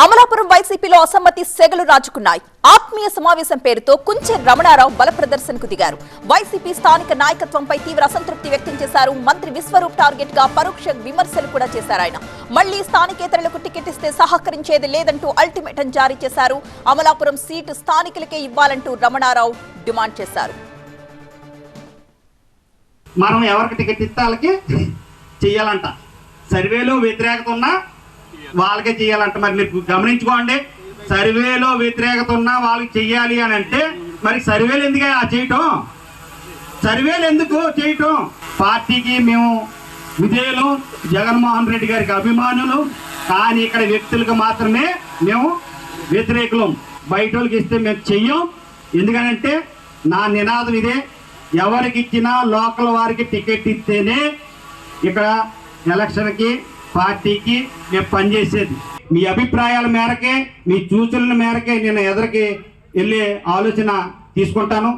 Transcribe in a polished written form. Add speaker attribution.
Speaker 1: అమలాపురం వైసీపీలో అసమ్మతి సెగలు రాజుకున్నాయి. ఆత్మీయ సమావేశం పేరుతో కుంచె రమణారావు బల ప్రదర్శనకు దిగారు. వైసీపీ స్థానిక నాయకత్వంపై తీవ్ర అసంతృప్తి వ్యక్తం చేశారు. మంత్రి విశ్వరూప్ టార్గెట్ గా పరోక్ష విమర్శలు కూడా చేశారు. ఆయన మళ్లీ స్థానికేతరులకు టికెట్ ఇస్తే సహకరించేది లేదంటూ అల్టిమేటం జారీ చేశారు. అమలాపురం సీటు స్థానికులకే ఇవ్వాలంటూ రమణారావు డిమాండ్ చేశారు.
Speaker 2: మనం ఎవరికి టికెట్ ఇస్తాలకి చెయ్యాలంట, సర్వేలో వ్యతిరేకత ఉన్నా వాళ్ళకే చెయ్యాలంట. మరి మీరు గమనించుకోండి, సర్వేలో వ్యతిరేకత ఉన్నా వాళ్ళకి చెయ్యాలి అని అంటే మరి సర్వేలు ఎందుకు చేయటం? సర్వేలు ఎందుకు చేయటం? పార్టీకి మేము విధేయులు, జగన్మోహన్ రెడ్డి గారికి అభిమానులు, కానీ ఇక్కడ వ్యక్తులకు మాత్రమే మేము వ్యతిరేకులం. బయట వాళ్ళకి ఇస్తే మేము చెయ్యం. ఎందుకనంటే నా నినాదం ఇదే, ఎవరికి ఇచ్చినా లోకల్ వారికి టికెట్ ఇస్తేనే ఇక్కడ ఎలక్షన్కి పార్టీకి మేము పనిచేసేది. మీ అభిప్రాయాల మేరకే, మీ సూచనల మేరకే నేను ఎదురుకి వెళ్ళే ఆలోచన తీసుకుంటాను.